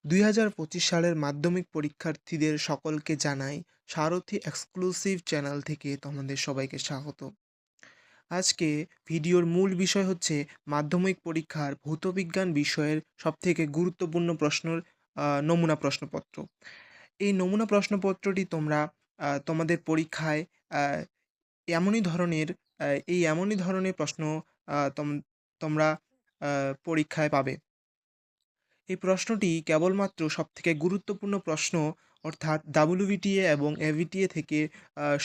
2025 সালের মাধ্যমিক পরীক্ষার্থীদের সকলকে জানাই সারথি এক্সক্লুসিভ চ্যানেল থেকে তোমাদের সবাইকে স্বাগত। আজকে ভিডিওর মূল বিষয় হচ্ছে মাধ্যমিক পরীক্ষার ভৌতবিজ্ঞান বিষয়ের সবথেকে গুরুত্বপূর্ণ প্রশ্নের নমুনা প্রশ্নপত্র। এই নমুনা প্রশ্নপত্রটি তোমরা তোমাদের পরীক্ষায় আ এমনই ধরনের প্রশ্ন আ তম তোমরা পরীক্ষায় পাবে। এই প্রশ্নটি কেবলমাত্র সবথেকে গুরুত্বপূর্ণ প্রশ্ন অর্থাৎ WBTA এবং ABTA থেকে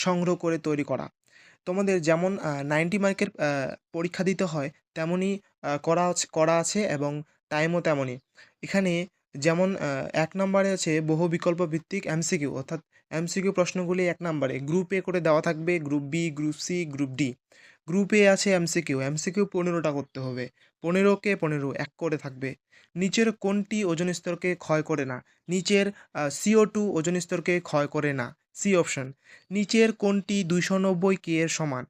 সংগ্রহ করে তৈরি করা। তোমাদের যেমন 90 মার্কের পরীক্ষা দিতে হয় তেমনই করা আছে এবং টাইমও তেমনই। এখানে যেমন ১ নম্বরে আছে বহু বিকল্প ভিত্তিক MCQ অর্থাৎ MCQ প্রশ্নগুলি ১ নম্বরে গ্রুপ এ করে দেওয়া থাকবে, group B, group C, group D. Group A আছে MCQ 15টা করতে হবে। 15 কে 15 ১ করে থাকবে। নিচের কোনটি ওজোন স্তরকে ক্ষয় করে না? নিচের CO2 ওজোন স্তরকে ক্ষয় করে না। C option. নিচের কোনটি 290 কে এর সমান?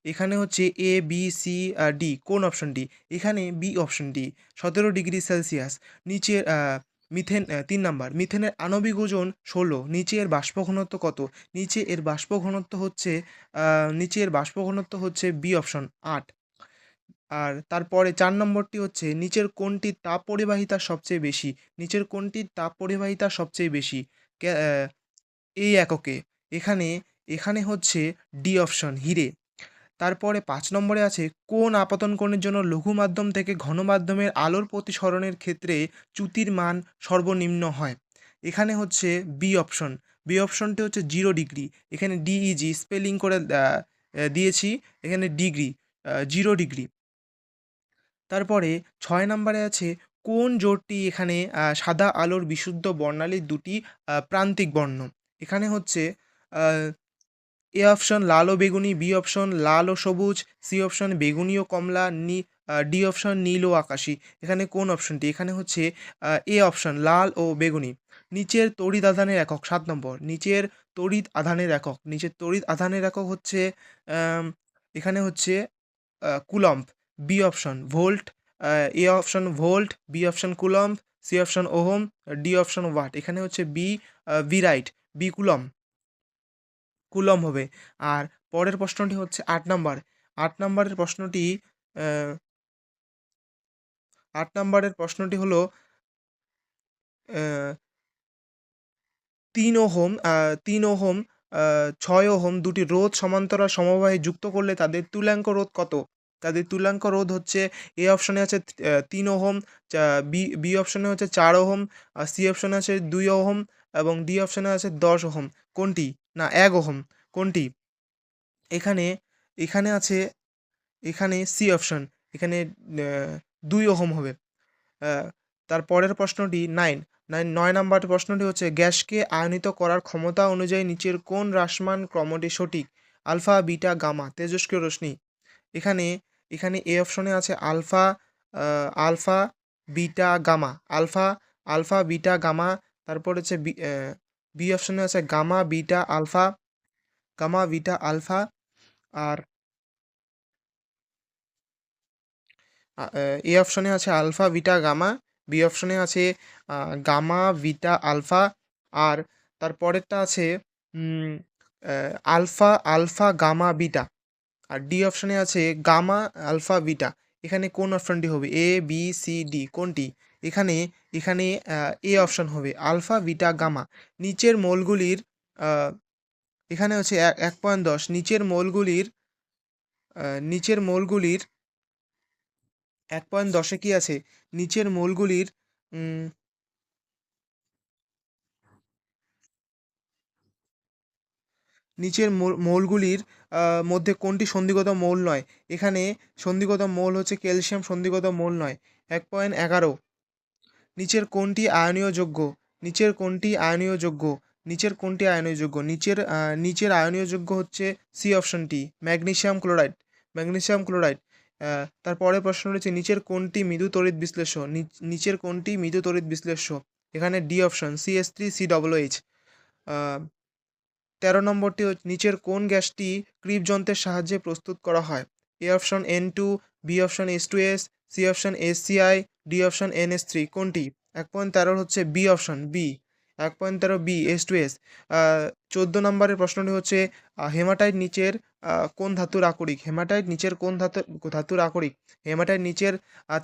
এখানে হচ্ছে এ, বি, সি, ডি। কোন অপশনটি? এখানে বি অপশনটি। 17 ডিগ্রি সেলসিয়াস। নিচের ৩ নাম্বার। মিথেনের আণবিক ওজন 16। নিচে এর বাষ্প ঘনত্ব কত? নিচে এর বাষ্প ঘনত্ব হচ্ছে বি অপশন ৮। আর তারপরে ৪ নম্বরটি হচ্ছে নিচের কোনটির তাপ পরিবাহিতা সবচেয়ে বেশি? নিচের কোনটির তাপ পরিবাহিতা সবচেয়ে বেশি? কে এই এককে। এখানে এখানে হচ্ছে ডি অপশন হীরে। তারপরে ৫ নম্বরে আছে কোন আপতন কোণের জন্য লঘু মাধ্যম থেকে ঘন মাধ্যমের আলোর প্রতিসরণের ক্ষেত্রে চ্যুতির মান সর্বনিম্ন হয়? এখানে হচ্ছে বি অপশন। বি অপশনটি হচ্ছে 0 ডিগ্রি। এখানে DEG স্পেলিং করে দিয়েছি। এখানে ডিগ্রি 0 ডিগ্রি। তারপরে ৬ নম্বরে আছে কোন জোড়টি এখানে সাদা আলোর বিশুদ্ধ বর্ণালীর দুটি প্রান্তিক বর্ণ? এখানে হচ্ছে আ এ অপশন লাল ও বেগুনি, বি অপশন লাল ও সবুজ, সি অপশন বেগুনি ও কমলা, ডি অপশন নীল ও আকাশী। এখানে কোন অপশনটি? এখানে হচ্ছে এ অপশন লাল ও বেগুনি। নিচের তড়িৎ আধানের একক ৭ নম্বর। নিচের তড়িৎ আধানের একক। নিচের তড়িৎ আধানের একক হচ্ছে আম এখানে হচ্ছে coulomb. B option volt, A option volt, B option coulomb, C option ohm, D option watt. এখানে হচ্ছে B right, B coulomb. Coulomb হবে। আর পরের প্রশ্নটি হচ্ছে ৮ নাম্বার। ৮ নাম্বারের প্রশ্নটি অ্যা ৮ নাম্বারের প্রশ্নটি হলো অ্যা ৩ ওহম ৩ ওহম, ৬ ওহম দুটি রোধ সমান্তরাল সমবায়ে যুক্ত করলে তাদের তুল্যাঙ্ক রোধ কত? তাদের তুল্যাঙ্ক রোধ হচ্ছে এ অপশনে আছে ৩ ওহম, চা বি বি অপশনে হচ্ছে ৪ ওহম, সি অপশনে আছে ২ ওহম এবং ডি অপশনে আছে ১০ ওহম। কোনটি? না ১ ওহম। কোনটি? এখানে এখানে আছে এখানে সি অপশন। এখানে ২ ওহম হবে। আ তার পরের প্রশ্নটি ৯ নাম্বার প্রশ্নটি হচ্ছে গ্যাসকে আয়নিত করার ক্ষমতা অনুযায়ী নিচের কোন হ্রাসমান ক্রমটি সঠিক? আলফা, বিটা, গামা তেজস্ক্রিয় রশ্মি। এখানে এখানে এ অপশনে আছে আ alpha, beta, gamma. Alpha, beta, gamma. তারপর হচ্ছে বি অপশনে আছে গামা, বিটা, আলফা। আর এ অপশনে আছে আলফা, বিটা, গামা। বি অপশনে আছে আ গামা, বিটা, আলফা। আর তার পরেরটা আছে উম আলফা, গামা, বিটা। আর ডি অপশনে আছে গামা, আলফা, বিটা। এখানে কোন অপশনটি হবে? এ, বি, সি, ডি কোনটি? এখানে এখানে এ অপশন হবে আলফা, বিটা, গামা। নিচের মৌলগুলির আ এখানে হচ্ছে ১.১০ নিচের মৌলগুলির ১.১০ এ কি আছে? নিচের মৌলগুলির উম নিচের মৌলগুলির মধ্যে কোনটি সন্ধিগত মৌল নয়? এখানে সন্ধিগত মৌল হচ্ছে ক্যালসিয়াম সন্ধিগত মৌল নয়। ১.১১ নিচের কোনটি আয়নীয় যোগ্য? নিচের কোনটি আয়নীয় যোগ্য? নিচের কোনটি আয়নীয় যোগ্য? নিচের আয়নীয় যোগ্য হচ্ছে সি অপশনটি ম্যাগনেসিয়াম ক্লোরাইড। Magnesium chloride. তার পরের প্রশ্ন রয়েছে নিচের কোনটি মৃদু তড়িৎ বিশ্লেষ্য? নিচের কোনটি মৃদু তড়িৎ বিশ্লেষ্য? এখানে ডি অপশন CH3COOH। আ ১৩ নম্বরটি নিচের কোন গ্যাসটি ক্রিব যন্ত্রের সাহায্যে প্রস্তুত করা হয়? A option N2, B option H2S, C option HCl, D option NH3 কোনটি? 1.13 হচ্ছে B option, B. 1.13 B H2S। 14 নম্বরের প্রশ্নটি হচ্ছে হেমাটাইট নিচের কোন ধাতুর আকরিক? হেমাটাইট নিচের কোন ধাতুর আকরিক? হেমাটাইট নিচের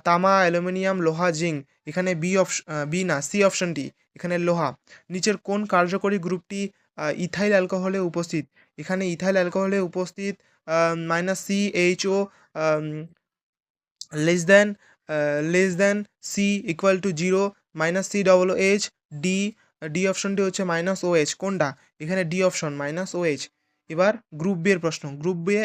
তামা, অ্যালুমিনিয়াম, লোহা, জিঙ্ক। এখানে বি না, সি অপশনটি, এখানে লোহা। নিচের কোন কার্যকরী গ্রুপটি ইথাইল অ্যালকোহলে উপস্থিত? এখানে ইথাইল অ্যালকোহলে উপস্থিত -CHO, less than C equal to 0, -COOH, D. D অপশনটি হচ্ছে -OH। কোনটা? এখানে ডি অপশন, -OH। এবার গ্রুপ বি এর প্রশ্ন। গ্রুপ বি এ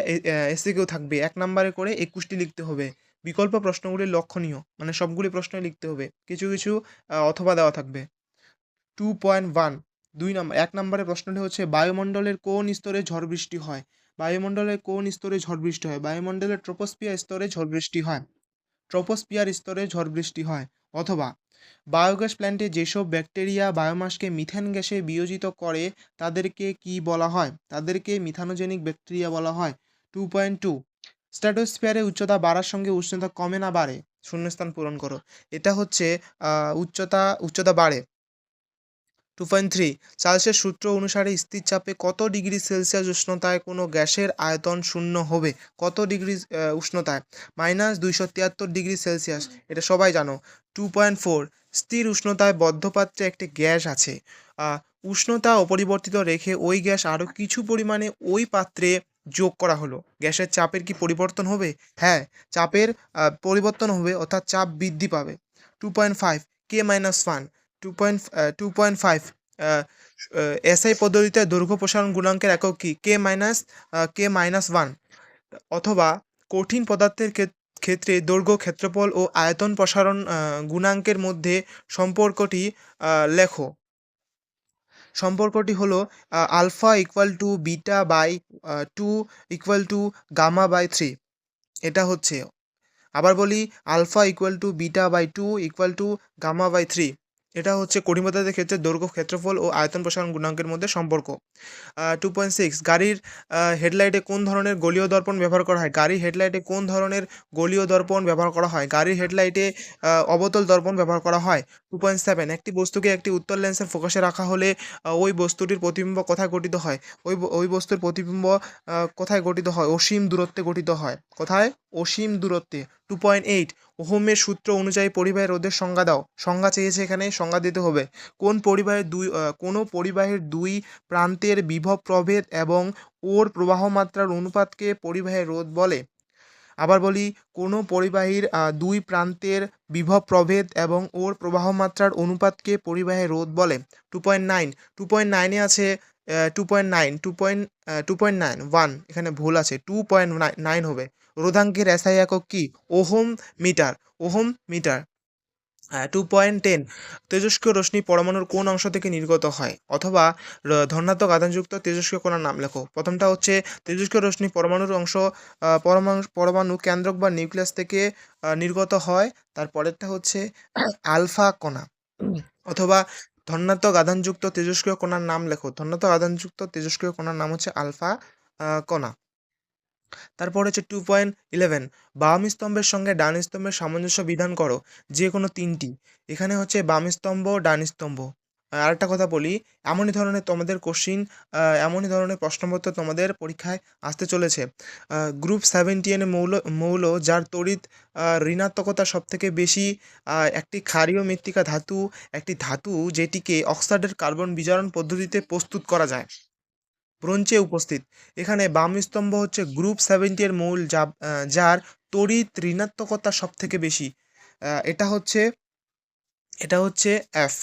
এসিকিউ থাকবে 1 নম্বরে করে 21টি লিখতে হবে। বিকল্প প্রশ্নগুলি লক্ষণীয়, মানে সবগুলি প্রশ্নই লিখতে হবে, কিছু কিছু অথবা দেওয়া থাকবে। 2.1, 1 নম্বরের প্রশ্নটি হচ্ছে বায়ুমণ্ডলের কোন স্তরে ঝড় বৃষ্টি হয়? বায়ুমণ্ডলের কোন স্তরে ঝড় বৃষ্টি হয়? বায়ুমণ্ডলের ট্রোপোস্ফিয়ার স্তরে ঝড় বৃষ্টি হয়। ট্রোপোস্ফিয়ার স্তরে ঝড় বৃষ্টি হয়। অথবা বায়োগ্যাস প্ল্যান্টে যেসব ব্যাকটেরিয়া বায়োমাসকে মিথেন গ্যাসে বিয়োজিত করে তাদেরকে কি বলা হয়? তাদেরকে মিথানোজেনিক ব্যাকটেরিয়া বলা হয়। 2.2, স্ট্র্যাটোস্ফিয়ারে উচ্চতা বাড়ার সঙ্গে উষ্ণতা কমে না বাড়ে? শূন্যস্থান পূরণ করো। এটা হচ্ছে উচ্চতা বাড়ে। 2.3, চার্লসের সূত্র অনুসারে স্থির চাপে কত ডিগ্রি সেলসিয়াস উষ্ণতায় কোনো গ্যাসের আয়তন শূন্য হবে? কত ডিগ্রি উষ্ণতায়? -273 ডিগ্রি সেলসিয়াস, এটা সবাই জানো। 2.4, স্থির উষ্ণতায় বদ্ধ পাত্রে একটি গ্যাস আছে। উষ্ণতা অপরিবর্তিত রেখে ওই গ্যাস আরও কিছু পরিমাণে ওই পাত্রে যোগ করা হলো, গ্যাসের চাপের কি পরিবর্তন হবে? হ্যাঁ, চাপের পরিবর্তন হবে, অর্থাৎ চাপ বৃদ্ধি পাবে। 2.5, K-1, 2.5, এসআই পদ্ধতিতে দৈর্ঘ্য প্রসারণ গুণাঙ্কের একক কি? K-1। অথবা কঠিন পদার্থের ক্ষেত্রে দৈর্ঘ্য, ক্ষেত্রফল ও আয়তন প্রসারণ গুণাঙ্কের মধ্যে সম্পর্কটি লেখো। সম্পর্কটি হলো alpha equal to beta by 2 equal to gamma by 3। এটা হচ্ছে, আবার বলি, alpha equal to beta by 2 equal to gamma by 3। এটা হচ্ছে কঠিন পদার্থের ক্ষেত্রে দৈর্ঘ্য, ক্ষেত্রফল ও আয়তন প্রসারণ গুণাঙ্কের মধ্যে সম্পর্ক। 2.6, গাড়ির হেডলাইটে কোন ধরনের গলীয় দর্পণ ব্যবহার করা হয়? গাড়ির হেডলাইটে কোন ধরনের গলীয় দর্পণ ব্যবহার করা হয়? গাড়ির হেডলাইটে অবতল দর্পণ ব্যবহার করা হয়। 2.7, একটি বস্তুকে একটি উত্তল লেন্সের ফোকাসে রাখা হলে ওই বস্তুটির প্রতিবিম্ব কোথায় গঠিত হয়? ওই বস্তুর প্রতিবিম্ব কোথায় গঠিত হয়? অসীম দূরত্বে গঠিত হয়। কোথায়? অসীম দূরত্বে। 2.8, ওহমের সূত্র অনুযায়ী পরিবাহী রোধের সংজ্ঞা দাও। সংজ্ঞা চেয়েছে, এখানে সংজ্ঞা দিতে হবে। কোনো পরিবাহের দুই প্রান্তের বিভব প্রভেদ এবং ওর প্রবাহ মাত্রার অনুপাতকে পরিবাহের রোধ বলে। আবার বলি, কোনো পরিবাহীর দুই প্রান্তের বিভব প্রভেদ এবং ওর প্রবাহ মাত্রার অনুপাতকে পরিবাহের রোধ বলে। 2.9, 2.9-এ আছে 2.9, 2.9, এখানে ভুল আছে, 2.9 হবে। রোধাঙ্কের এসআই একক কি? Ohm metre. Ohm metre. 2.10, তেজস্ক্রিয় রশ্মি পরমাণুর কোন অংশ থেকে নির্গত হয়? অথবা ধনাত্মক আধানযুক্ত তেজস্ক্রিয় কণার নাম লেখো। প্রথমটা হচ্ছে তেজস্ক্রিয় রশ্মি পরমাণুর অংশ, পরমাণু কেন্দ্রক বা নিউক্লিয়াস থেকে নির্গত হয়। তারপরেরটা হচ্ছে আলফা কণা। অথবা ধনাত্মক আধানযুক্ত তেজস্ক্রিয় কণার নাম লেখো। ধনাত্মক আধানযুক্ত তেজস্ক্রিয় কণার নাম হচ্ছে আলফা কণা। তারপর হচ্ছে 2.11, বাম স্তম্ভের সঙ্গে ডান স্তম্ভের সামঞ্জস্য বিধান করো, যে কোনো তিনটি। এখানে হচ্ছে বাম স্তম্ভ, ডান স্তম্ভ। আরেকটা কথা বলি, এমনই ধরনের তোমাদের কোশ্চিন, এমনই ধরনের প্রশ্নপত্র তোমাদের পরীক্ষায় আসতে চলেছে। গ্রুপ 17 মৌল যার তড়িৎ ঋণাত্মকতা সবথেকে বেশি, একটি ক্ষারীয় মৃত্তিকা ধাতু, একটি ধাতু যেটিকে অক্সাইডের কার্বন বিজারণ পদ্ধতিতে প্রস্তুত করা যায়। ব্রোঞ্চে উপস্থিত। এখানে বাম স্তম্ভ হচ্ছে গ্রুপ 70 এর মৌল যার তড়িৎ ঋণাত্মকতা সব থেকে বেশি। এটা হচ্ছে এফ।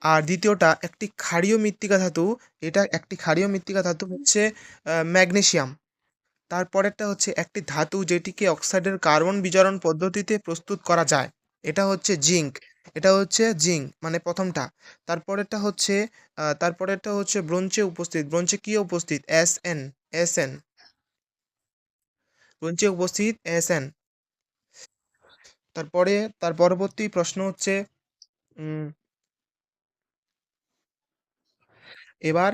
আর দ্বিতীয়টা একটি ক্ষারীয় মৃত্তিকা ধাতু, এটা একটি ক্ষারীয় মৃত্তিকা ধাতু হচ্ছে ম্যাগনেসিয়াম। তারপরেরটা হচ্ছে একটি ধাতু যেটিকে অক্সাইডের কার্বন বিজারণ পদ্ধতিতে প্রস্তুত করা যায়, এটা হচ্ছে জিঙ্ক। এটা হচ্ছে জিঙ্ক, মানে প্রথমটা। তারপরেরটা হচ্ছে ব্রোঞ্চে উপস্থিত। ব্রোঞ্চে কি উপস্থিত? এসএন। ব্রোঞ্চে উপস্থিত এসএন। তার পরবর্তী প্রশ্ন হচ্ছে উম, এবার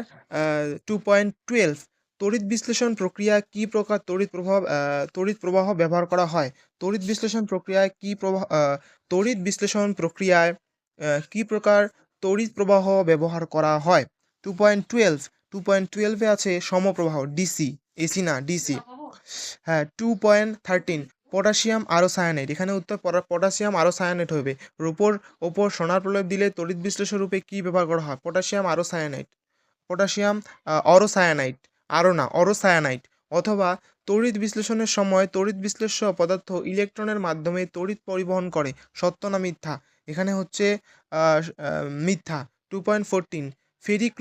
2.12, তড়িৎ বিশ্লেষণ প্রক্রিয়ায় কি প্রকার তড়িৎ প্রবাহ ব্যবহার করা হয়? তড়িৎ বিশ্লেষণ প্রক্রিয়ায় কি প্রকার তড়িৎ প্রবাহ ব্যবহার করা হয়? 2.12 আছে সমপ্রবাহ, ডিসি, এসি না, ডিসি। হ্যাঁ, 2.13 পটাশিয়াম আরো সায়ানাইড, এখানে উত্তর পটাশিয়াম আরো সায়ানাইড হবে। রূপোর ওপর সোনার প্রলেপ দিলে তড়িৎ বিশ্লেষক রূপে কি ব্যবহার করা হয়? পটাশিয়াম আরো সায়ানাইড, পটাশিয়াম অরোসায়ানাইড, আরো না, অরোসায়ানাইড। অথবা তড়িৎ বিশ্লেষণের সময় তড়িৎ বিশ্লেষ্য পদার্থ ইলেকট্রনের মাধ্যমে তড়িৎ পরিবহন করে, সত্য না মিথ্যা? এখানে হচ্ছে মিথ্যা। 2.14 ফেরিক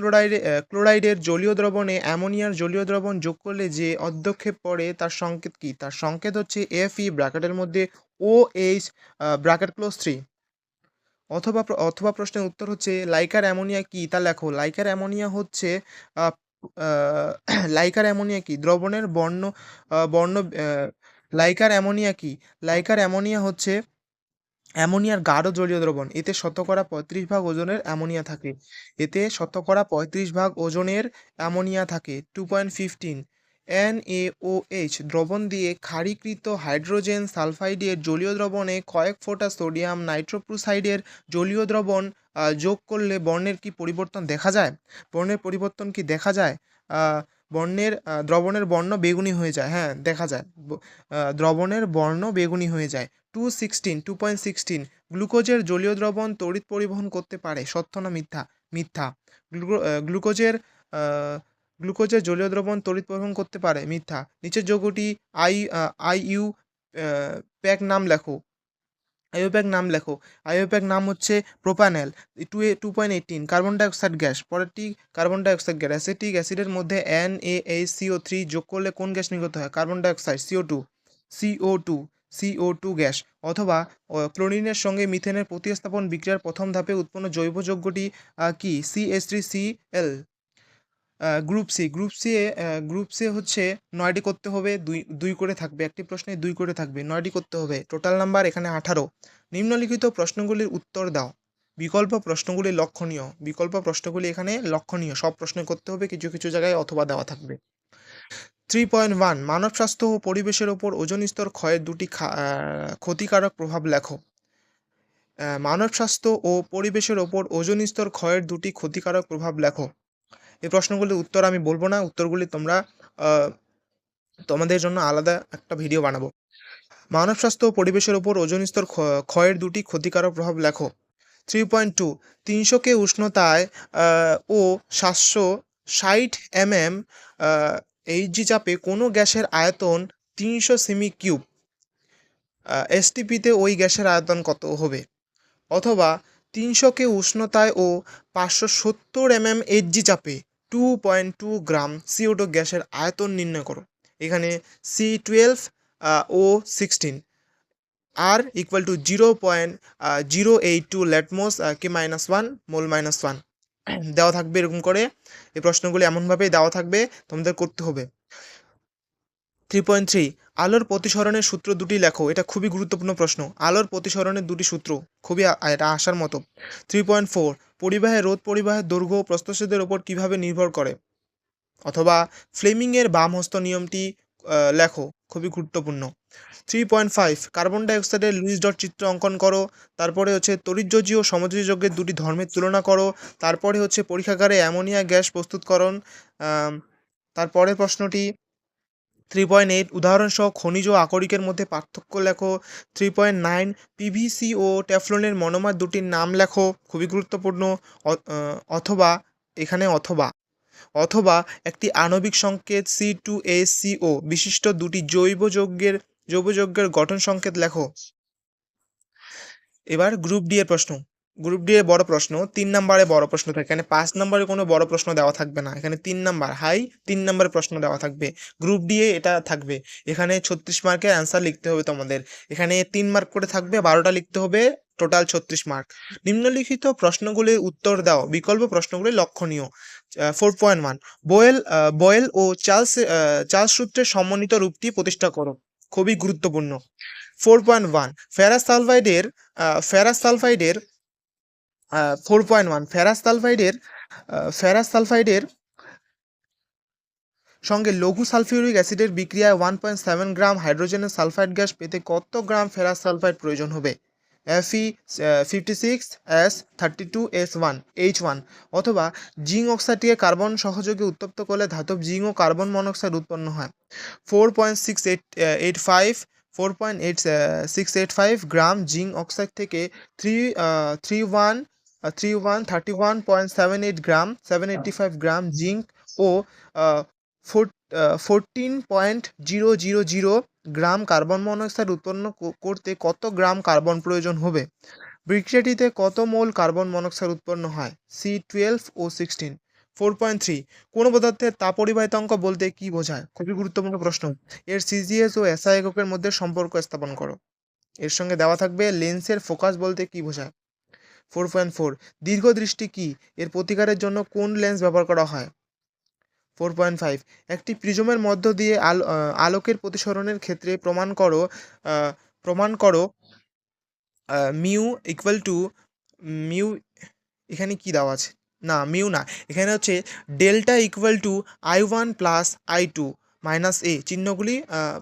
ক্লোরাইডের জলীয় দ্রবণে অ্যামোনিয়ার জলীয় দ্রবণ যোগ করলে যে অধ্যক্ষেপ পড়ে তার সংকেত কি? তার সংকেত হচ্ছে Fe ব্র্যাকেটের মধ্যে OH ব্র্যাকেট ক্লোজ 3। অথবা প্রশ্নের উত্তর হচ্ছে লাইকার অ্যামোনিয়া কি তা লেখো। লাইকার অ্যামোনিয়া হচ্ছে আহ, আহ, লাইকার অ্যামোনিয়া কি? দ্রবণের বর্ণ লাইকার অ্যামোনিয়া কি? লাইকার অ্যামোনিয়া হচ্ছে অ্যামোনিয়ার গাঢ় জলীয় দ্রবণ। এতে শতকরা 35 ভাগ ওজনের অ্যামোনিয়া থাকে। এতে শতকরা 35 ভাগ ওজনের অ্যামোনিয়া থাকে। 2.15 NaOH দ্রবণ দিয়ে ক্ষারীকৃত হাইড্রোজেন সালফাইডের জলীয় দ্রবণে কয়েক ফোঁটা সোডিয়াম নাইট্রোক্লোরাইডের জলীয় দ্রবণ যোগ করলে বর্ণের কি পরিবর্তন দেখা যায়? বর্ণের পরিবর্তন কি দেখা যায়? দ্রবণের বর্ণ বেগুনি হয়ে যায়, হ্যাঁ দেখা যায়। দ্রবণের বর্ণ বেগুনি হয়ে যায়। 2.16 গ্লুকোজের জলীয় দ্রবণ তড়িৎ পরিবহন করতে পারে, সত্য না মিথ্যা? মিথ্যা। গ্লুকো- আহ, গ্লুকোজের আহ, গ্লুকোজের জলীয় দ্রবণ তড়িৎ পরিবহন করতে পারে, মিথ্যা। নিচের যৌগটি আইইউ প্যাক নাম লেখো। আইইউপ্যাক নাম লেখো। আইইউপ্যাক নাম হচ্ছে প্রোপানেল। 2.18 কার্বন ডাইঅক্সাইড গ্যাস। পরেরটি কার্বন ডাইঅক্সাইড গ্যাস। অ্যাসিটিক অ্যাসিডের মধ্যে NaHCO3 যোগ করলে কোন গ্যাস নির্গত হয়? Carbon dioxide, CO2 CO2 gas. অথবা ক্লোরিনের সঙ্গে মিথেনের প্রতিস্থাপন বিক্রিয়ার প্রথম ধাপে উৎপন্ন জৈব যৌগটি কি? CH3Cl। গ্রুপ সি হচ্ছে 9টি করতে হবে, দুই দুই করে থাকবে, একটি প্রশ্নে 2 করে থাকবে, 9টি করতে হবে। টোটাল নাম্বার এখানে 18। নিম্নলিখিত প্রশ্নগুলির উত্তর দাও। বিকল্প প্রশ্নগুলি এখানে লক্ষণীয়, সব প্রশ্ন করতে হবে, কিছু কিছু জায়গায় অথবা দেওয়া থাকবে। 3.1 মানব স্বাস্থ্য ও পরিবেশের ওপর ওজোন স্তর ক্ষয়ের দুটি ক্ষতিকারক প্রভাব লেখো। মানব স্বাস্থ্য ও পরিবেশের ওপর ওজোন স্তর ক্ষয়ের দুটি ক্ষতিকারক প্রভাব লেখো। এই প্রশ্নগুলির উত্তর আমি বলবো না, উত্তরগুলি তোমরা তোমাদের জন্য আলাদা একটা ভিডিও বানাবো। মানব স্বাস্থ্য ও পরিবেশের ওপর ওজোন স্তর ক্ষয়ের দুটি ক্ষতিকারক প্রভাব লেখো। 3.2 300 উষ্ণতায় ও 760 এইচজি চাপে কোনো গ্যাসের আয়তন 300 সেমি কিউব। এসটিপিতে ওই গ্যাসের আয়তন কত হবে? অথবা 300 উষ্ণতায় ও 570 এইচজি চাপে 2.2 গ্রাম CO2 গ্যাসের আয়তন নির্ণয় করো। এখানে C12 O 16 R equal to 0.082 ল্যাটমোস K-1 মোল -1 দেওয়া থাকবে। এরকম করে এই প্রশ্নগুলি এমনভাবেই দেওয়া থাকবে, তোমাদের করতে হবে। 3.3 আলোর প্রতিসরণের সূত্র দুটি লেখো। এটা খুবই গুরুত্বপূর্ণ প্রশ্ন। আলোর প্রতিসরণের দুটি সূত্র খুবই এটা আসার মতো। 3.4 পরিবাহের দৈর্ঘ্য প্রস্থচ্ছেদের ওপর কিভাবে নির্ভর করে? অথবা ফ্লেমিংয়ের বামহস্ত নিয়মটি লেখো, খুবই গুরুত্বপূর্ণ। 3.5 কার্বন ডাইঅক্সাইডের লুইস ডট চিত্র অঙ্কন করো। তারপরে হচ্ছে তড়িৎযোজী ও সমযোজী যৌগের দুটি ধর্মের তুলনা করো। তারপরে হচ্ছে পরীক্ষাগারে অ্যামোনিয়া গ্যাস প্রস্তুতকরণ। তারপরের প্রশ্নটি 3.8 উদাহরণসহ খনিজ ও আকরিকের মধ্যে পার্থক্য লেখো। 3.9 পিভিসি ও টেফলনের মনোমার দুটির নাম লেখো, খুবই গুরুত্বপূর্ণ। অথবা এখানে অথবা একটি আণবিক সংকেত C2H6O বিশিষ্ট দুটি জৈব যৌগের গঠন সংকেত লেখো। এবার গ্রুপ ডি এর বড় প্রশ্ন, 3 নম্বরে বড় প্রশ্ন থাকে। এখানে 5 নম্বরে কোনো বড় প্রশ্ন দেওয়া থাকবে না, এখানে 3 নম্বর 3 নম্বরের প্রশ্ন দেওয়া থাকবে। গ্রুপ ডি এ এটা থাকবে। এখানে 36 মার্কের অ্যান্সার লিখতে হবে তোমাদের। এখানে 3 মার্ক করে থাকবে, 12টা লিখতে হবে, টোটাল 36 মার্ক। নিম্নলিখিত প্রশ্নগুলির উত্তর দাও, বিকল্প প্রশ্নগুলি লক্ষণীয়। 4.1 বয়েল ও চার্লস সূত্রের সমন্বিত রূপটি প্রতিষ্ঠা করো, খুবই গুরুত্বপূর্ণ। 4.1 ফেরাস সালফাইডের 4.1 ফেরাস সালফাইডের সঙ্গে লঘু সালফিউরিক অ্যাসিডের বিক্রিয়ায় 1.7 গ্রাম হাইড্রোজেনের সালফাইড গ্যাস পেতে কত গ্রাম ফেরাস সালফাইড প্রয়োজন হবে? Fe56S32S1H1, অথবা জিঙ্ক অক্সাইডকে কার্বন সহযোগে উত্তপ্ত করলে ধাতব জিঙ্ক ও কার্বন মনোক্সাইড উৎপন্ন হয়। 4.685 গ্রাম জিঙ্ক অক্সাইড থেকে 785 গ্রাম জিঙ্ক ও 14.000 গ্রাম কার্বন মনোক্সাইড উৎপন্ন করতে কত গ্রাম কার্বন প্রয়োজন হবে? বিক্রিয়াটিতে কত মোল কার্বন মনোক্সাইড উৎপন্ন হয়? C12O16। 4.3 কোন পদার্থের তাপপরিবাহিতাঙ্ক বলতে কি বোঝায়? খুবই গুরুত্বপূর্ণ প্রশ্ন। এর সিজিএস ও এসআই এককের মধ্যে সম্পর্ক স্থাপন করো। এর সঙ্গে দেওয়া থাকবে লেন্সের ফোকাস বলতে কি বোঝায়? 4.4 দীর্ঘদৃষ্টি কি? এর প্রতিকারের জন্য কোন লেন্স ব্যবহার করা হয়? 4.5 একটি প্রিজমের মধ্য দিয়ে আলোকের প্রতিসরণের ক্ষেত্রে প্রমাণ করো মিউ ইকুয়াল টু মিউ, এখানে কি দেওয়া আছে? না, মিউ না, এখানে হচ্ছে delta equal to I1 plus I2 minus A, চিহ্নগুলি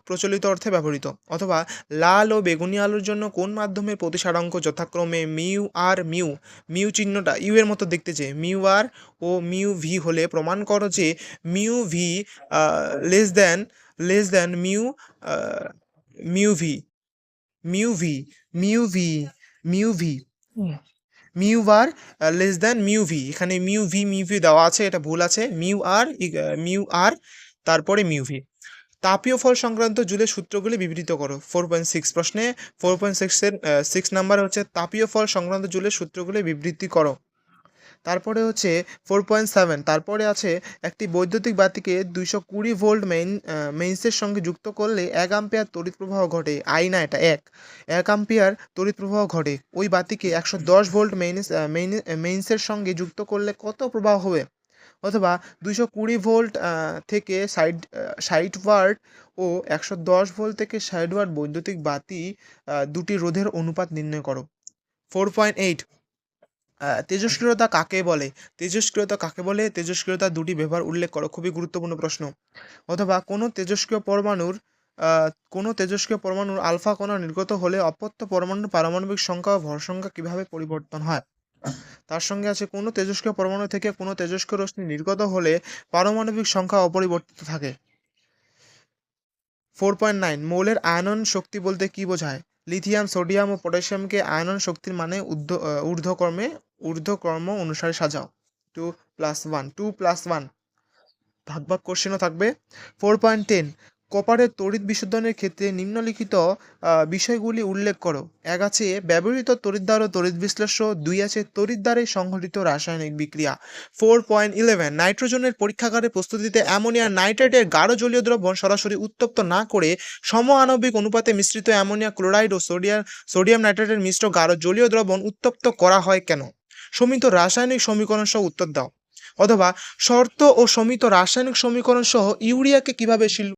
প্রচলিত অর্থে ব্যবহৃত। অথবা লাল ও বেগুনি আলোর জন্য কোন মাধ্যমের প্রতিসারাঙ্ক যথাক্রমে মিউ আর মিউ, মিউ চিহ্নটা ইউ এর মতো দেখতে চেয়ে মিউ আর ও মিউ ভি হলে প্রমাণ করো যে mu V less than mu mu V mu V mu V mu V mu R less than mu V, এখানে মিউ ভি দেওয়া আছে, এটা ভুল আছে। মিউ আর তারপরে মিউ ভি। তাপীয় ফল সংক্রান্ত জুলের সূত্রগুলি বিবৃত করো। 4.6 প্রশ্নে 4.6 এর 6 নাম্বার হচ্ছে তাপীয় ফল সংক্রান্ত জুলের সূত্রগুলি বিবৃতি করো। তারপরে হচ্ছে 4.7, তারপরে আছে একটি বৈদ্যুতিক বাতিকে 220 ভোল্ট মেইন্সের সঙ্গে যুক্ত করলে 1 আম্পিয়ার তড়িৎ প্রবাহ ঘটে। না, এটা 1 আম্পিয়ার তড়িৎ প্রবাহ ঘটে। ওই বাতিকে 110 ভোল্ট মেইন্সের সঙ্গে যুক্ত করলে কত প্রবাহ হবে? অথবা 220 ভোল্ট থেকে 60 ওয়াট ও 110 ভোল্ট থেকে 60 ওয়াট বৈদ্যুতিক বাতি দুটি রোধের অনুপাত নির্ণয় করো। 4.8 তেজস্ক্রিয়তা কাকে বলে? তেজস্ক্রিয়তার দুটি ব্যবহার উল্লেখ করো। খুবই গুরুত্বপূর্ণ প্রশ্ন। অথবা কোনো তেজস্ক্রিয় পরমাণুর আলফা কণা নির্গত হলে অপত্য পরমাণুর পারমাণবিক সংখ্যা ও ভর সংখ্যা কিভাবে পরিবর্তন হয়? তার সঙ্গে আছে কোনো তেজস্ক্রিয় পরমাণু থেকে কোনো তেজস্ক্রিয় রশ্মি নির্গত হলে পারমাণবিক সংখ্যা অপরিবর্তিত থাকে। 4.9 মৌলের আয়নন শক্তি বলতে কি বোঝায়? লিথিয়াম, সোডিয়াম ও পটাশিয়ামকে আয়নন শক্তির মানে ঊর্ধ্বক্রম অনুসারে সাজাও। 2+1 ভাগ কোশ্চেনও থাকবে। 4.10 কপারের তড়িৎ বিশোধনের ক্ষেত্রে নিম্নলিখিত বিষয়গুলি উল্লেখ করো। 1 আছে ব্যবহৃত তড়িৎদ্বার ও তড়িৎ বিশ্লেষ্য। 2 আছে তড়িৎদ্বারে সংঘটিত রাসায়নিক বিক্রিয়া। 4.11 নাইট্রোজেনের পরীক্ষাগারে প্রস্তুতিতে অ্যামোনিয়া নাইট্রেটের গাঢ় জলীয় দ্রবণ সরাসরি উত্তপ্ত না করে সম আণবিক অনুপাতে মিশ্রিত অ্যামোনিয়া ক্লোরাইড ও সোডিয়াম নাইট্রেটের মিশ্র গাঢ় জলীয় দ্রবণ উত্তপ্ত করা হয় কেন? সমিত রাসায়নিক সমীকরণ সহ উত্তর দাও। অথবা শর্ত ও সমিত রাসায়নিক সমীকরণ সহ ইউরিয়াকে কিভাবে